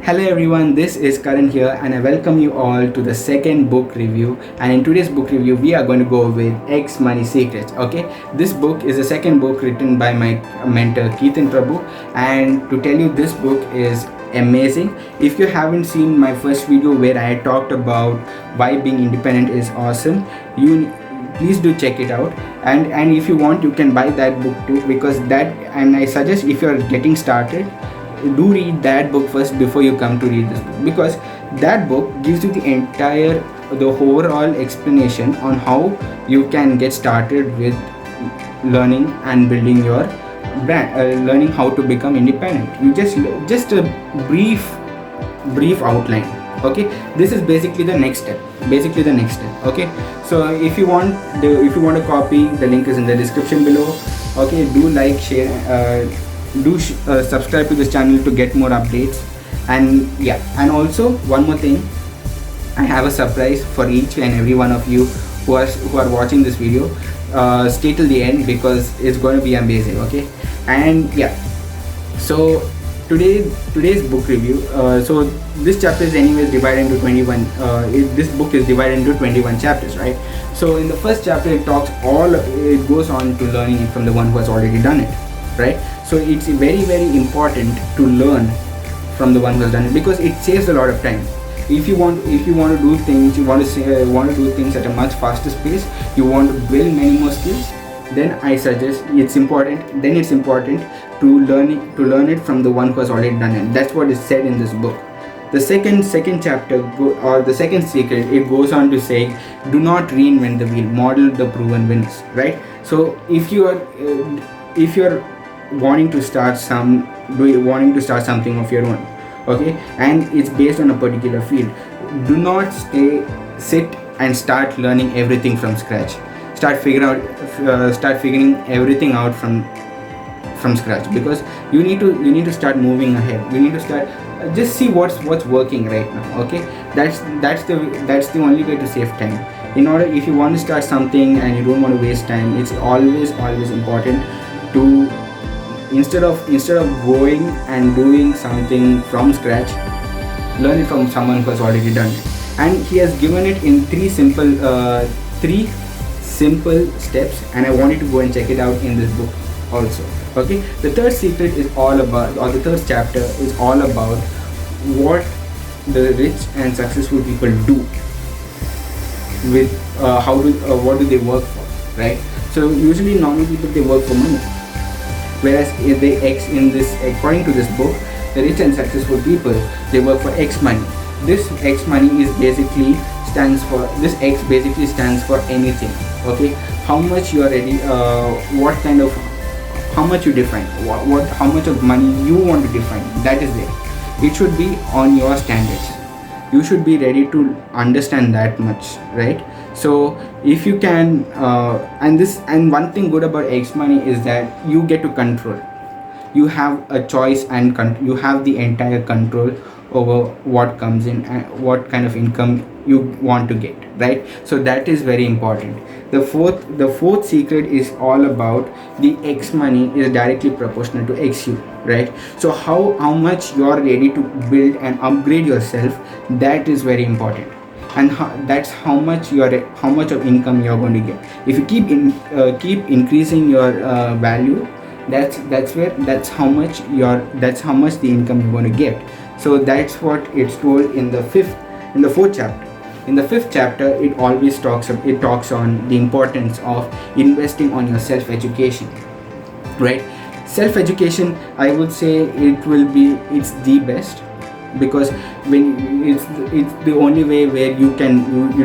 Hello everyone, this is Karan here and I welcome you all to the second book review. And in today's book review we are going to go with Xmoney Secrets. Okay, this book is the second book written by my mentor Keerthan Prabhu, and to tell you, this book is amazing. If you haven't seen my first video where I talked about why being independent is awesome, you please do check it out. And if you want, you can buy that book too, because that, and I suggest, if you're getting started, do read that book first before you come to read this book, because that book gives you the overall explanation on how you can get started with learning and building your brand, learning how to become independent. You just a brief outline. Okay, this is basically the next step. Okay, so if you want a copy, the link is in the description below. Okay, do like, share, subscribe to this channel to get more updates. And yeah, and also one more thing, I have a surprise for each and every one of you who are watching this video. Stay till the end because it's going to be amazing. Okay, and yeah, so today's book review, so this chapter is anyways divided into 21, this book is divided into 21 chapters, right? So in the first chapter it goes on to learning it from the one who has already done it, right? So it's very important to learn from the one who has done it, because it saves a lot of time. If you want to do things, do things at a much faster pace, you want to build many more skills, then I suggest it's important to learn it from the one who has already done it. That's what is said in this book. The second chapter, or the second secret, it goes on to say, do not reinvent the wheel, model the proven winners, right? So if you're wanting to start something of your own, okay, and it's based on a particular field, do not sit and start learning everything from scratch. Start figuring everything out from scratch, because you need to start moving ahead. You need to start, just see what's working right now. Okay, that's the only way to save time. If you want to start something and you don't want to waste time, it's always important to, instead of going and doing something from scratch, learn it from someone who has already done it. And he has given it in three simple steps, and I want you to go and check it out in this book also. Okay, the third secret is all about, or the third chapter is all about what the rich and successful people do with what do they work for, right? So usually normal people, they work for money, whereas according to this book, the rich and successful people, they work for Xmoney. This Xmoney basically stands for anything. Okay, how much you are ready, how much you define, how much of money you want to define, that is there. It should be on your standards. You should be ready to understand that much, right? So if you can, and one thing good about Xmoney is that you get to control. You have a choice, and you have the entire control over what comes in and what kind of income you want to get, right? So that is very important. The fourth secret is all about the Xmoney is directly proportional to XU, right? So how much you are ready to build and upgrade yourself, that is very important. And that's how much of income you're going to get. If you keep increasing your value, that's how much the income you're going to get. So that's what it's told in the fourth chapter. In the fifth chapter, it always talks on the importance of investing on your self-education, right? Self-education, I would say it's the best, because when it's the only way where you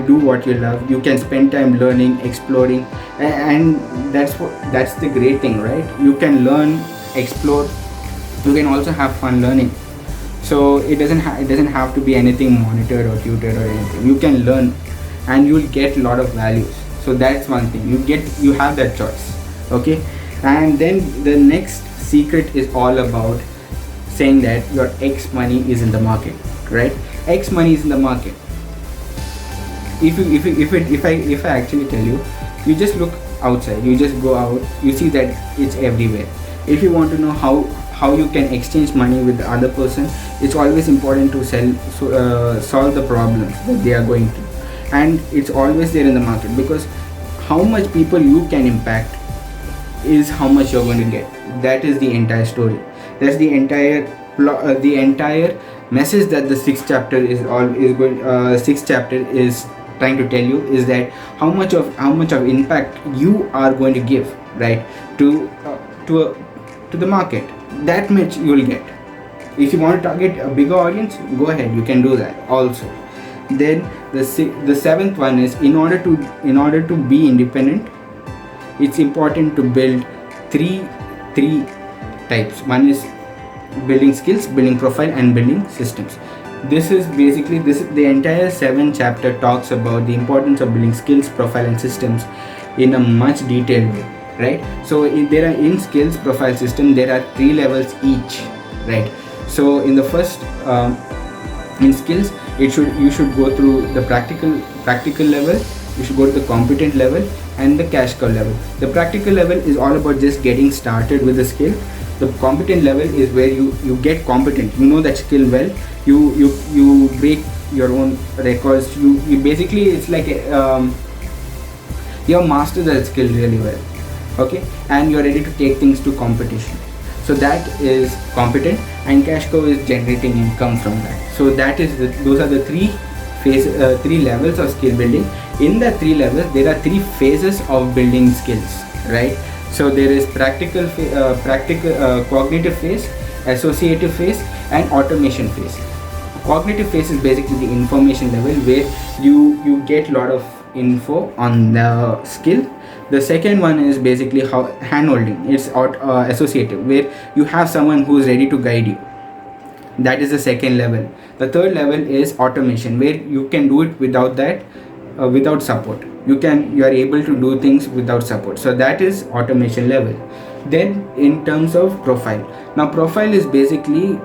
do what you love. You can spend time learning, exploring, and that's the great thing, right? You can learn, explore, you can also have fun learning. So it doesn't have to be anything monitored or tutored or anything. You can learn and you'll get a lot of values. So that's one thing, you have that choice. Okay, and then the next secret is all about saying that your Xmoney is in the market, right? Xmoney is in the market. If I actually tell you, you just look outside, you just go out, you see that it's everywhere. If you want to know how how you can exchange money with the other person. It's always important to solve the problems that they are going through, and it's always there in the market, because how much people you can impact is how much you're going to get. That is the entire story. That's the entire message that the sixth chapter is trying to tell you, is that how much of impact you are going to give, right, to the market. That much you will get. If you want to target a bigger audience, go ahead, you can do that also. Then the seventh one is, in order to be independent, it's important to build three types. One is building skills, building profile, and building systems. This is the entire 7th chapter talks about the importance of building skills, profile, and systems in a much detailed way, right? So in skills, profile, system, there are 3 levels each, right? So in the first in skills, you should go through the practical level, you should go to the competent level, and the cash cow level. The practical level is all about just getting started with the skill. The competent level is where you get competent, you know that skill well, you break your own records, you basically, it's like you master that skill really well, okay, and you're ready to take things to competition. So that is competent, and cash cow is generating income from that. So that is those are the 3 levels of skill building. In the 3 levels, there are 3 phases of building skills, right? So there is cognitive phase, associative phase, and automation phase. Cognitive phase is basically the information level, where you get a lot of info on the skill. The second one is basically hand holding. It's associative, where you have someone who is ready to guide you. That is the second level. The third level is automation, where you can do it without support. You are able to do things without support. So that is automation level. Then in terms of profile, now profile is basically,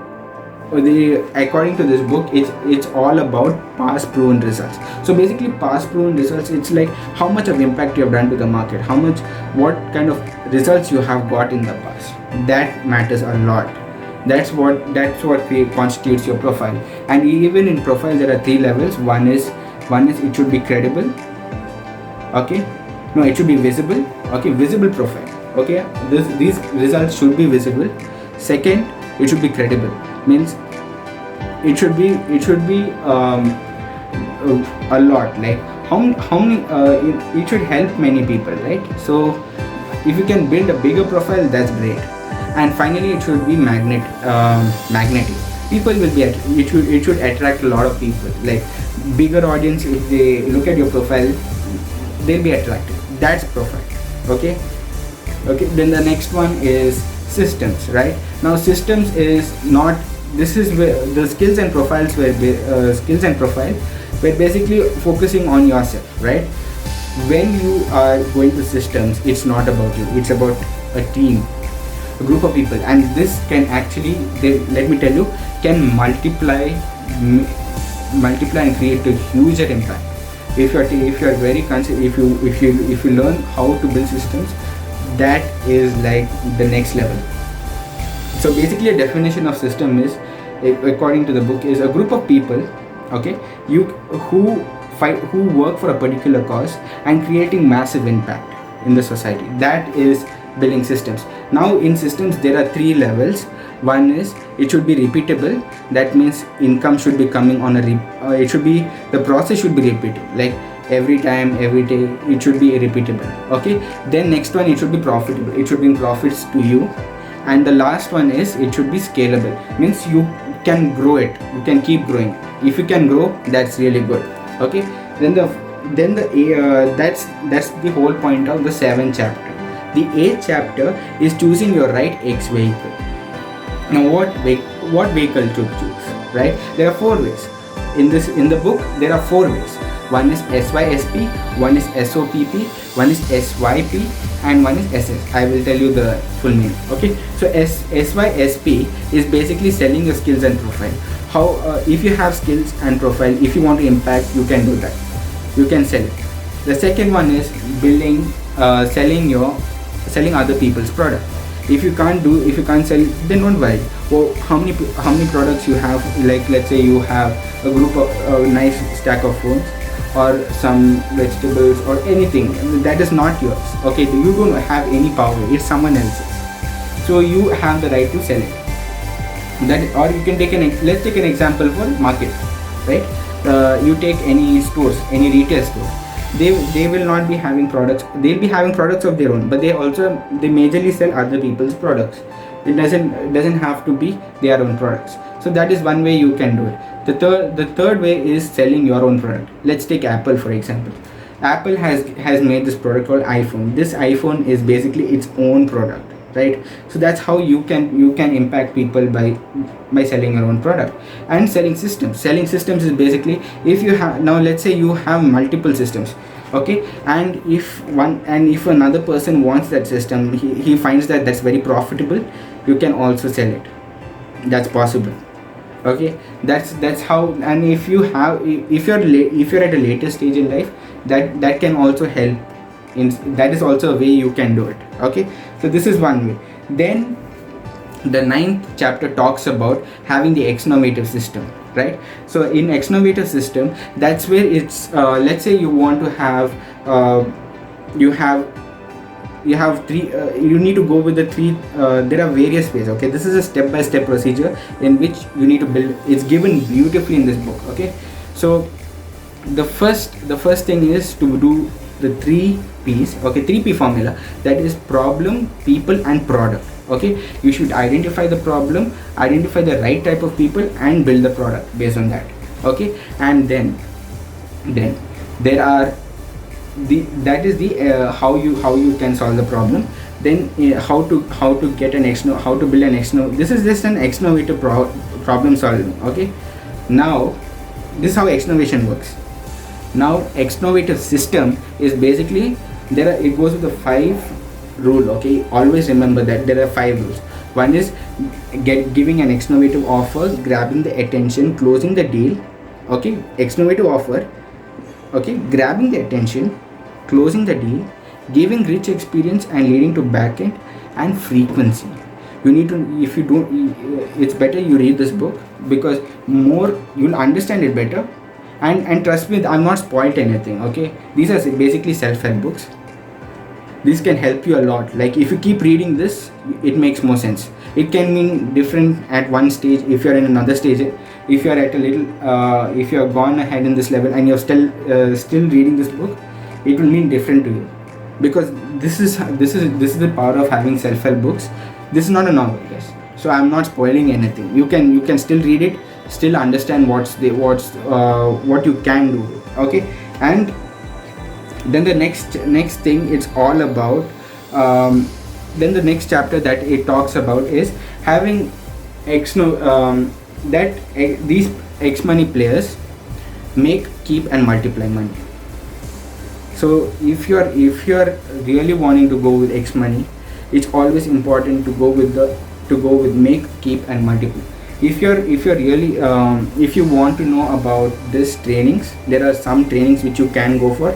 according to this book, it's all about past proven results. So basically, past proven results, it's like how much of impact you have done to the market, what kind of results you have got in the past. That matters a lot. That's what constitutes your profile. And even in profile, there are 3 levels. One is it should be credible, okay, no, it should be visible, okay, visible profile, okay, these results should be visible. Second, it should be credible, means it should be a lot, like how many it should help many people, right? So if you can build a bigger profile, that's great. And finally, it should be magnetic. People will be it should attract a lot of people, like bigger audience. If they look at your profile, they'll be attracted. That's profile, okay. Then the next one is systems, right? Now systems is not, this is where the skills and profile were basically focusing on yourself, right? When you are going to systems, it's not about you, it's about a team, a group of people, and this can actually, let me tell you, can multiply and create a huger impact. If you are very if you learn how to build systems, that is like the next level. So basically, a definition of system is, according to the book, is a group of people, okay, who work for a particular cause and creating massive impact in the society. That is building systems. Now in systems, there are 3 levels. One is, it should be repeatable. That means income should be coming on the process should be repeated, like every time, every day, it should be repeatable, okay. Then next one, it should be profitable. It should bring profits to you. And the last one is, it should be scalable, means you can grow it, you can keep growing. If you can grow, that's really good, okay. Then that's the whole point of the 7th chapter. The 8th chapter is choosing your right X vehicle. Now what vehicle to choose, right? There are 4 ways. In the book, there are 4 ways. One is SYSP, one is SOPP, one is SYP, and one is SS. I will tell you the full name, okay? So SYSP is basically selling your skills and profile. How if you have skills and profile, if you want to impact, you can do that. You can sell it. The second one is selling other people's product. If you can't sell, then don't worry. Well, how many products you have? Like, let's say you have a group of a nice stack of phones or some vegetables or anything that is not yours. Okay, you don't have any power, it's someone else's, so you have the right to sell it. That, or you can take let's take an example for market, right? You take any stores, any retail store, they will not be having products, they'll be having products of their own, but they majorly sell other people's products. It doesn't have to be their own products. So that is one way you can do it. The third way is selling your own product. Let's take Apple for example. Apple has made this product called iPhone. This iPhone is basically its own product, right? So that's how you can impact people by selling your own product. And selling systems is basically, if you have, now let's say you have multiple systems, okay, and if another person wants that system, he finds that that's very profitable, you can also sell it. That's possible. Okay, that's how. And if you're at a later stage in life, that can also help. That is also a way you can do it. Okay, so this is one way. Then the 9th chapter talks about having the Xnovative system, right? So in Xnovative system, that's where it's let's say you want to have you have three, you need to go with the three, there are various ways. Okay, this is a step-by-step procedure in which you need to build. It's given beautifully in this book. Okay, so the first thing is to do the 3 P's. Okay, 3P formula, that is problem, people and product. Okay, you should identify the problem, identify the right type of people, and build the product based on that. Okay, and then there are that is the how you can solve the problem. Then how to get an how to build an this is just an Xnovative problem solving. Okay, now this is how Xnovation works. Now Xnovative system is basically, it goes with the 5 rule. Okay, always remember that there are 5 rules. One is giving an Xnovative offer, grabbing the attention, closing the deal. Okay, Xnovative offer. Okay, grabbing the attention, closing the deal, giving rich experience and leading to backend, and frequency. You need to, if you don't, it's better you read this book, because more you'll understand it better. And trust me, I'm not spoiled anything. Okay, these are basically self-help books. This can help you a lot. Like, if you keep reading this, it makes more sense. It can mean different at one stage. If you're in another stage, if you're at a little, if you're gone ahead in this level and you're still reading this book, it will mean different to you, because this is the power of having self-help books. This is not a novel, guys. So I'm not spoiling anything. You can still read it, still understand what you can do. Okay, and then the next thing, it's all about then the next chapter that it talks about is having these Xmoney players make, keep and multiply money. So if you're really wanting to go with Xmoney, it's always important to go with make, keep and multiply. If you're really if you want to know about these trainings, there are some trainings which you can go for.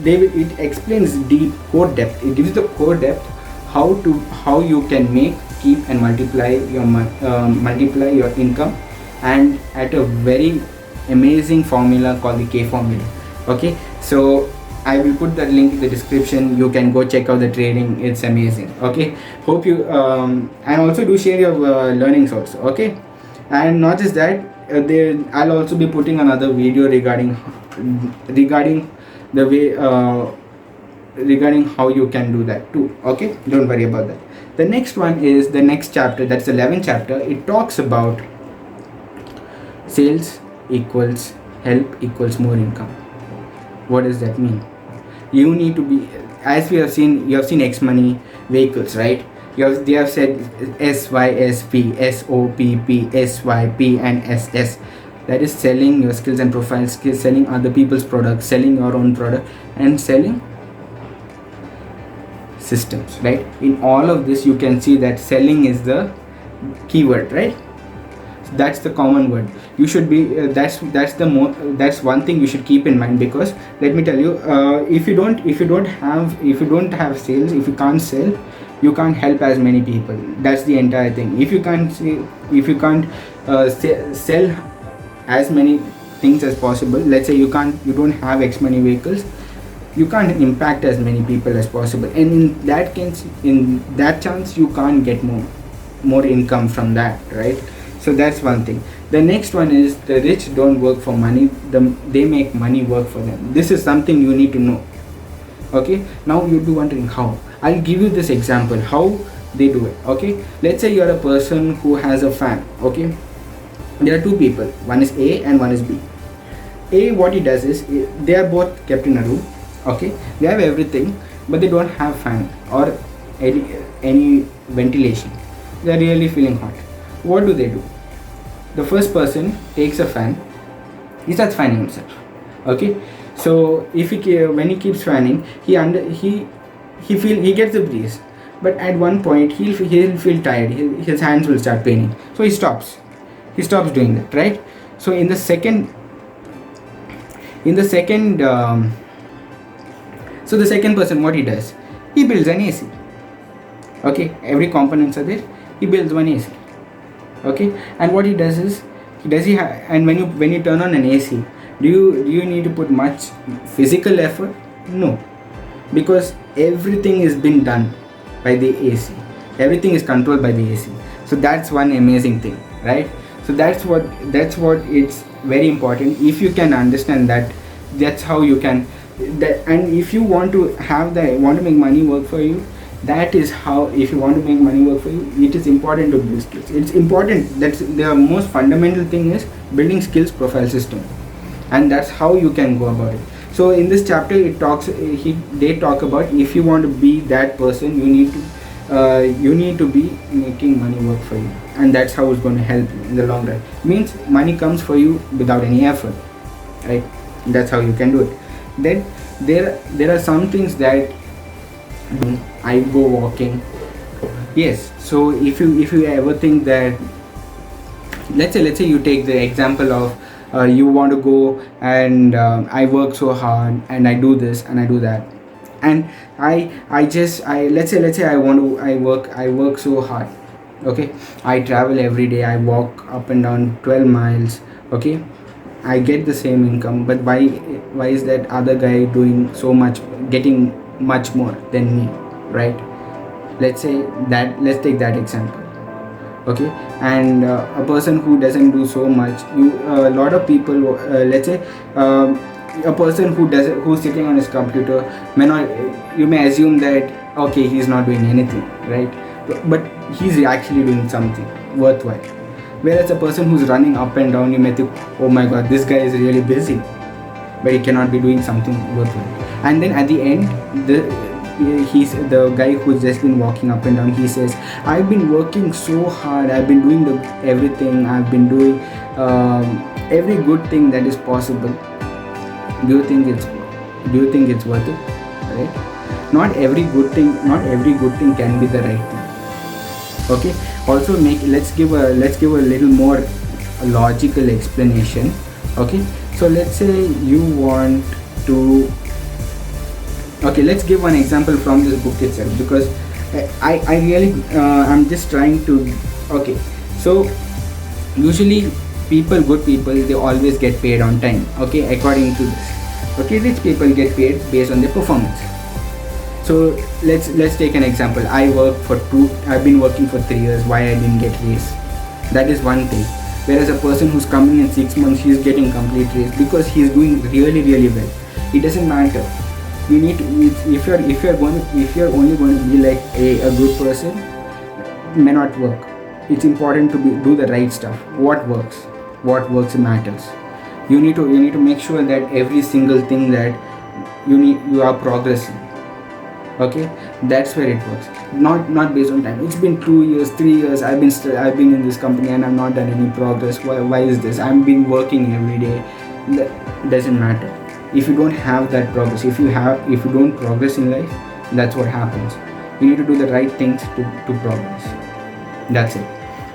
It explains deep core depth. It gives the core depth, how you can make, keep and multiply your income, and at a very amazing formula called the K formula. Okay, so I will put that link in the description. You can go check out the training. It's amazing. Okay, hope you and also do share your learnings also. Okay, and not just that, I'll also be putting another video regarding the way regarding how you can do that too. Okay, don't worry about that. The next one is the next chapter, that's the 11th chapter. It talks about sales equals help equals more income. What does that mean? You need to be, as we have seen, you have seen Xmoney vehicles, right? They have said SYSP, SOPP, SYP and SS. That is selling your skills and profile skills, selling other people's products, selling your own product, and selling systems, right? In all of this, you can see that selling is the keyword, right? That's the common word. You should be that's one thing you should keep in mind, because let me tell you, if you don't have sales, if you can't sell, you can't help as many people. That's the entire thing. If you can't sell as many things as possible, let's say you don't have Xmoney vehicles, you can't impact as many people as possible, and in that case, in that chance, you can't get more income from that, right? So that's one thing. The next one is the rich don't work for money, they make money work for them. This is something you need to know. Okay, now you'll be wondering how. I'll give you this example how they do it. Okay, let's say you're a person who has a fan. Okay, there are two people, one is A and one is B. A, what he does is, they are both kept in a room. Okay, they have everything, but they don't have fan or any ventilation. They are really feeling hot. What do? The first person takes a fan, he starts fanning himself. Okay, so if when he keeps fanning, he gets the breeze, but at one point he'll feel tired, his hands will start paining, so he stops doing that, right? So in the second so the second person, what he does, he builds an AC. Okay, every components are there, he builds one AC. Okay, and what he does is, and when you turn on an AC, do you need to put much physical effort? No, because everything is been done by the AC, everything is controlled by the AC. So that's one amazing thing, right? So that's what it's very important. If you can understand that, that's how you can and if you want to make money work for you, that is how. If you want to make money work for you, it is important to build skills. It's important. That's the most fundamental thing, is building skills profile system, and that's how you can go about it. So in this chapter, they talk about, if you want to be that person, you need to be making money work for you, and that's how it's going to help you in the long run. Means money comes for you without any effort, right? That's how you can do it. Then there are some things that I go walking. Yes, so if you ever think that, let's say you take the example of you want to go and I work so hard and I do this and I do that, and let's say I work so hard. Okay, I travel every day, I walk up and down 12 miles. Okay, I get the same income, but why is that other guy doing so much, getting much more than me, right? Let's take that example. Okay, and a person who doesn't do so much, a lot of people, let's say a person who's sitting on his computer, you may assume that, okay, he's not doing anything, right? But he's actually doing something worthwhile. Whereas a person who's running up and down, you may think, oh my god, this guy is really busy, but he cannot be doing something worthwhile. And then at the end, the guy who's just been walking up and down, he says, I've been working so hard, I've been doing everything, I've been doing every good thing that is possible. Do you think it's worth it? Right? Not every good thing can be the right thing. Okay, also let's give a little more logical explanation. Okay, so let's say you want to, okay, let's give one example from this book itself, because I really I'm just trying to. Okay, so usually good people, they always get paid on time. Okay, according to this. Okay, rich people get paid based on their performance. So let's take an example. I've been working for 3 years. Why I didn't get raise? That is one thing. Whereas a person who's coming in 6 months, he's getting complete raise because he's doing really, really well. It doesn't matter. You need to, if you're only going to be like a good person, may not work. It's important to do the right stuff. What works matters. You need to make sure that every single thing that you are progressing. Okay, that's where it works. Not based on time. It's been 2 years, 3 years. I've been in this company and I've not done any progress. Why is this? I've been working every day. That doesn't matter. If you don't have that progress, if you don't progress in life, that's what happens. You need to do the right things to progress. That's it.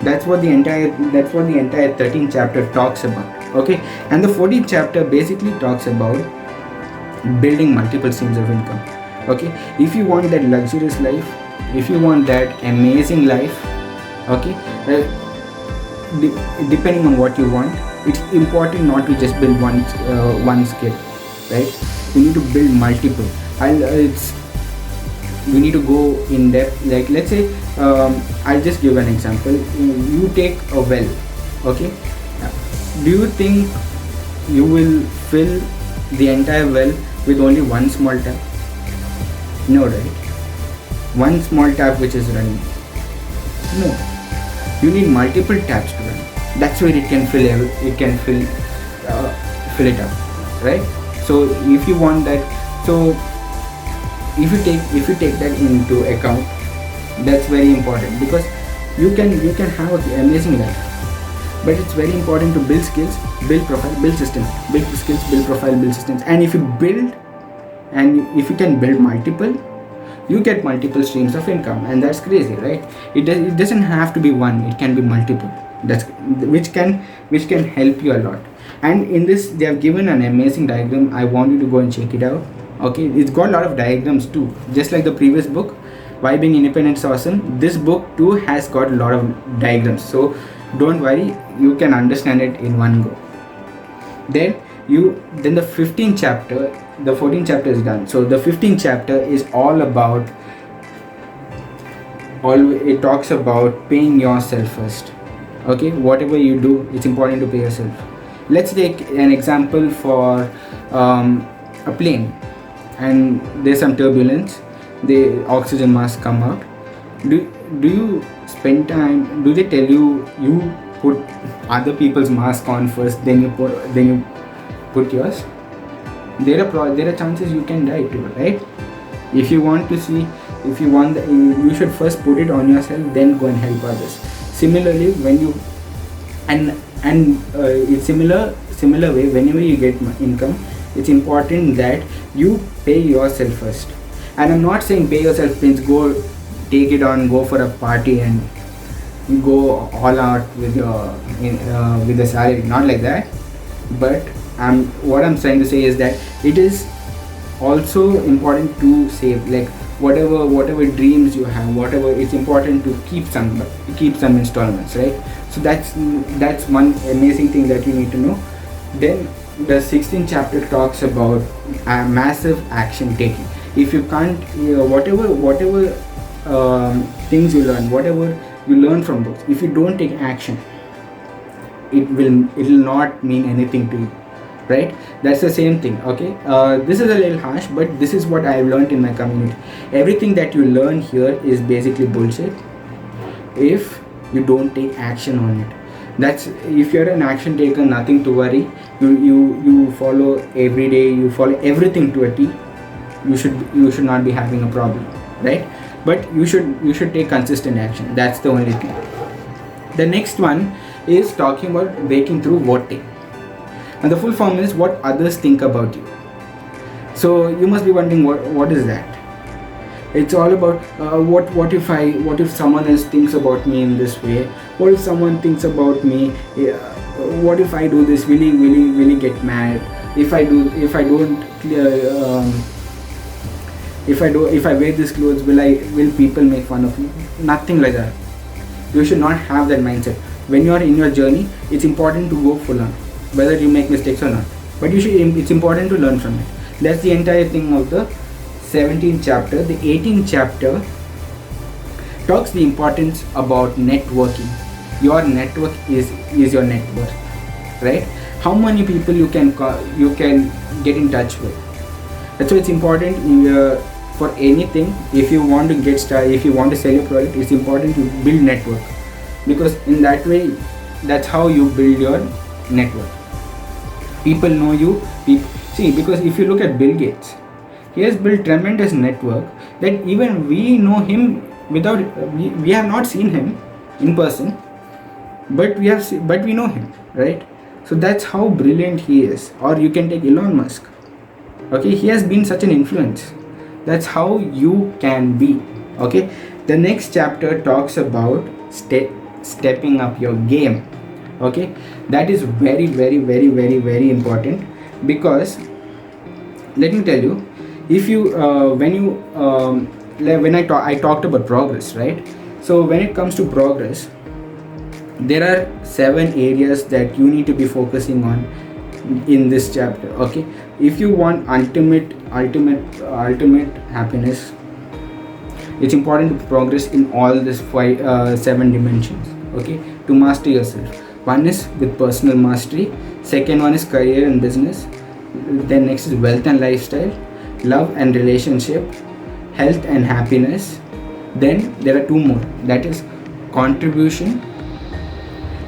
That's what the entire 13th chapter talks about. Okay, and the 14th chapter basically talks about building multiple streams of income. Okay, if you want that luxurious life, if you want that amazing life, okay, depending on what you want, it's important not to just build one skill, right? You need to build multiple. We need to go in depth. Like, let's say, I'll just give an example. You take a well, okay? Do you think you will fill the entire well with only one small tap? No, right? One small tap which is running. No, you need multiple taps to run. That's where it can fill it up, right? So if you want that, so if you take that into account, that's very important, because you can have an amazing life. But it's very important to build skills, build profile, build systems, build skills, build profile, build systems. And if you build, and if you can build multiple, you get multiple streams of income, and that's crazy, right? It doesn't have to be one, it can be multiple. That's which can help you a lot. And in this, they have given an amazing diagram. I want you to go and check it out. Okay, it's got a lot of diagrams too, just like the previous book, Why Being Independent is Awesome. This book too has got a lot of diagrams, so don't worry, you can understand it in one go. Then the 14th chapter is done. So the 15th chapter is it talks about paying yourself first. Okay, whatever you do, it's important to pay yourself. Let's take an example for a plane, and there's some turbulence, the oxygen mask come out. Do you spend time, do they tell you put other people's mask on first, then you put yours? There are chances you can die too, right? You should first put it on yourself, then go and help others. Similarly, when you it's similar way, whenever you get income, it's important that you pay yourself first. And I'm not saying pay yourself means go take it on, go for a party and go all out with the salary, not like that. But what I'm trying to say is that it is also important to save, like whatever dreams you have, whatever, it's important to keep some installments, right? So that's one amazing thing that you need to know. Then the 16th chapter talks about massive action taking. If you can't, whatever things you learn, whatever you learn from books, if you don't take action, it will not mean anything to you, right? That's the same thing. Okay, this is a little harsh, but this is what I've learned in my community. Everything that you learn here is basically bullshit if you don't take action on it. That's, if you're an action taker, nothing to worry. You follow every day, you follow everything to a T, you should not be having a problem, right? But you should take consistent action. That's the only thing. The next one is talking about breaking through voting, and the full form is what others think about you. So you must be wondering what is that. It's all about what if someone else thinks about me in this way? What if someone thinks about me? What if I do this? Will he get mad? If I wear this clothes, will people make fun of me? Nothing like that. You should not have that mindset. When you are in your journey, it's important to go full on, whether you make mistakes or not. But it's important to learn from it. That's the entire thing of the 17th chapter. The 18th chapter talks the importance about networking. Your network is your net worth, right? How many people you can get in touch with. That's why it's important for anything. If you want to get started, if you want to sell your product, it's important to build network, because in that way, that's how you build your network. People know you. Because if you look at Bill Gates, he has built tremendous network that even we know him without we have not seen him in person, but we know him, right? So that's how brilliant he is. Or you can take Elon Musk. Okay, he has been such an influence. That's how you can be. Okay, the next chapter talks about stepping up your game. Okay, that is very, very, very, very, very important, because let me tell you, if you when I talked about progress, right? So when it comes to progress, there are 7 areas that you need to be focusing on in this chapter. Okay, if you want ultimate happiness, it's important to progress in all these 7 dimensions. Okay, to master yourself. One is with personal mastery, second one is career and business, then next is wealth and lifestyle, love and relationship, health and happiness. Then there are 2 more, that is contribution,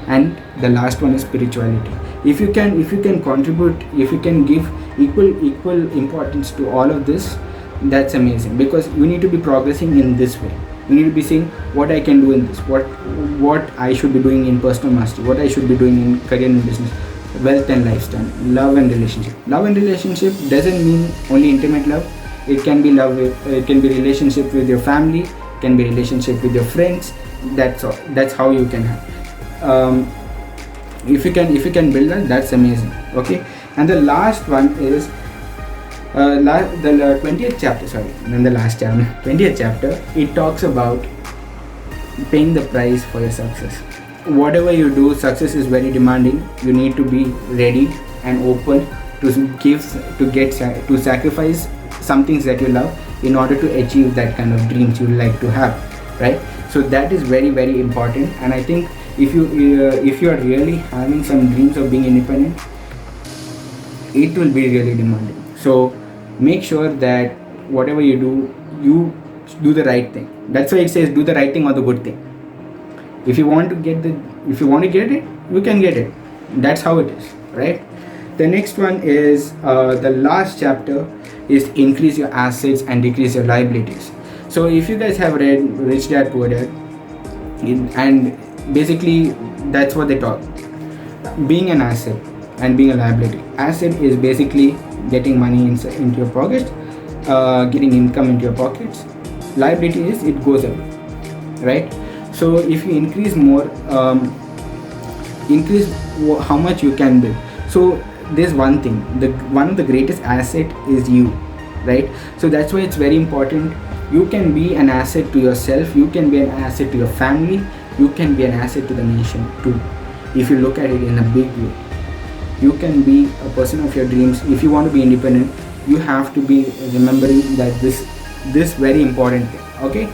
and the last one is spirituality. If you can contribute, if you can give equal importance to all of this, that's amazing, because you need to be progressing in this way. You need to be saying what I can do in this, what I should be doing in personal mastery, what I should be doing in career and business, wealth and lifestyle, love and relationship. Love and relationship doesn't mean only intimate love. It can be love with, it can be relationship with your family, it can be relationship with your friends. That's all. That's how you can have. If you can build that, that's amazing. Okay, and the last one is the 20th chapter. Sorry, then the last chapter, 20th chapter. It talks about paying the price for your success. Whatever you do, success is very demanding. You need to be ready and open to sacrifice some things that you love in order to achieve that kind of dreams you like to have, right? So that is very, very important. And I think if you are really having some dreams of being independent, it will be really demanding. So make sure that whatever you do the right thing. That's why it says do the right thing or the good thing. If you want to get it, you can get it. That's how it is, right? The next one is the last chapter is increase your assets and decrease your liabilities. So if you guys have read Rich Dad Poor Dad, and basically that's what they talk, being an asset and being a liability. Asset is basically getting money into your pocket, getting income into your pockets. Liability is it goes away, right? So if you increase more, increase how much you can build. So there's one thing, one of the greatest asset is you, right? So that's why it's very important. You can be an asset to yourself, you can be an asset to your family, you can be an asset to the nation too. If you look at it in a big way, you can be a person of your dreams. If you want to be independent, you have to be remembering that this very important thing. Okay,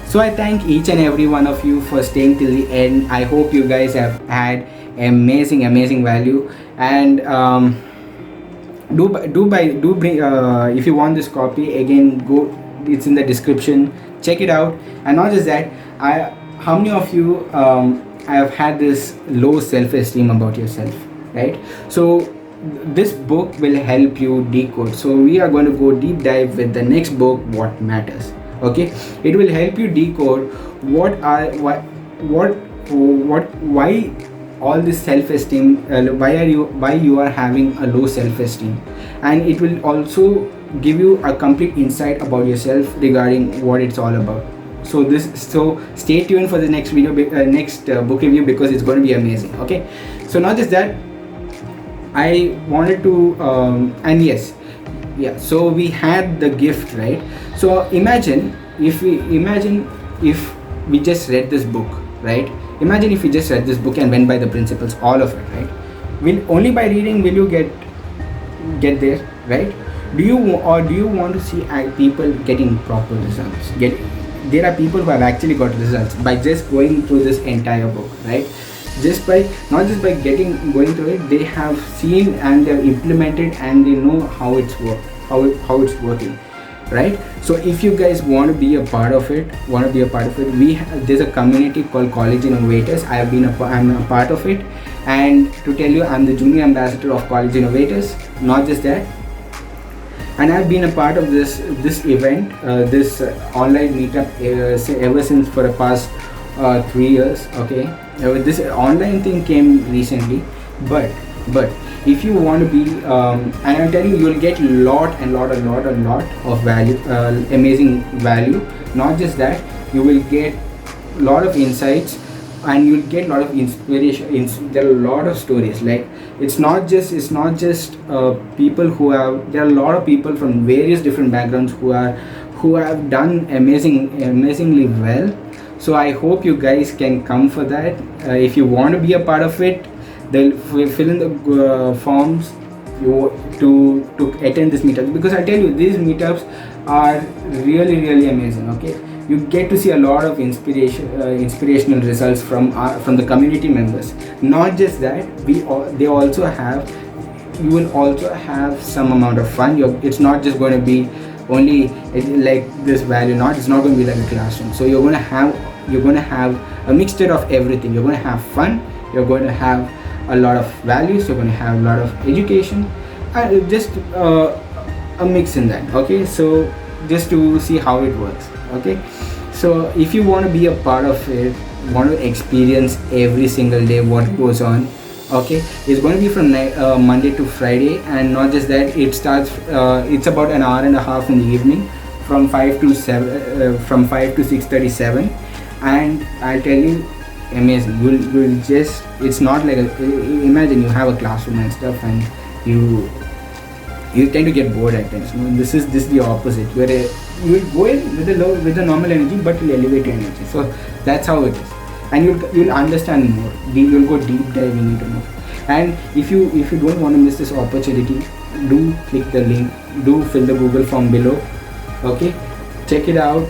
so I thank each and every one of you for staying till the end. I hope you guys have had amazing value. And do bring if you want this copy, again, go, it's in the description, check it out. And not just that, how many of you have had this low self-esteem about yourself, right? So this book will help you decode. So we are going to go deep dive with the next book, What Matters. Okay, it will help you decode why all this self-esteem, why you are having a low self-esteem, and it will also give you a complete insight about yourself regarding what it's all about. So stay tuned for the next video, next book review, because it's going to be amazing. Okay, so not just that, I wanted to and yes, yeah, so we had the gift, right? So imagine if we just read this book, right? Imagine if you just read this book and went by the principles, all of it, right? Only by reading will you get there, right? Do you want to see people getting proper results? There are people who have actually got results by just going through this entire book, right? Not just by going through it, they have seen and they have implemented and they know how it's working, right? So if you guys want to be a part of it, there's a community called College Innovators. I'm a part of it, and to tell you, I'm the junior ambassador of College Innovators. Not just that, and I've been a part of this event, this online meetup ever since for the past 3 years. Okay, this online thing came recently, but if you want to be and I'm telling you, you'll get a lot of value, amazing value. Not just that, you will get a lot of insights and you'll get a lot of inspiration. There are a lot of stories, like it's not just people there are a lot of people from various different backgrounds who who have done amazingly well. So I hope you guys can come for that. If you want to be a part of it, they'll fill in the forms to attend this meetup, because I tell you, these meetups are really amazing. Okay, you get to see a lot of inspirational results from the community members. Not just that, they also have, you will also have some amount of fun. It's not just going to be only like this value, it's not going to be like a classroom. So you're going to have a mixture of everything. You're going to have fun, you're going to have a lot of values, you're going to have a lot of education, and just a mix in that. Okay, so just to see how it works. Okay, so if you want to be a part of it, want to experience every single day what goes on, okay, it's going to be from Monday to Friday. And not just that, it starts it's about an hour and a half in the evening, from 5 to 6:37. And I'll tell you, amazing. You'll just, it's not like imagine you have a classroom and stuff, and you tend to get bored at times. This is the opposite, where you will go in with the normal energy, but you'll elevate your energy. So that's how it is, and you'll understand more. You'll go deep diving into more. And if you don't want to miss this opportunity, do click the link, do fill the Google form below. Okay, check it out.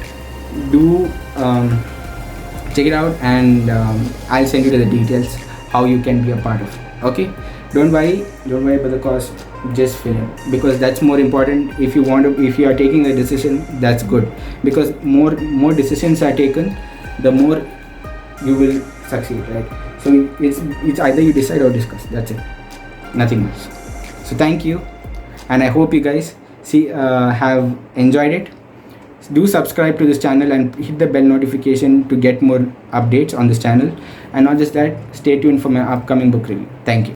Check it out, and I'll send you the details how you can be a part of it. Okay, don't worry about the cost. Just fill in, because that's more important. If you are taking a decision, that's good, because more decisions are taken, the more you will succeed, right? So it's either you decide or discuss. That's it, nothing else. So thank you, and I hope you guys have enjoyed it. Do subscribe to this channel and hit the bell notification to get more updates on this channel. And not just that, stay tuned for my upcoming book review. Thank you.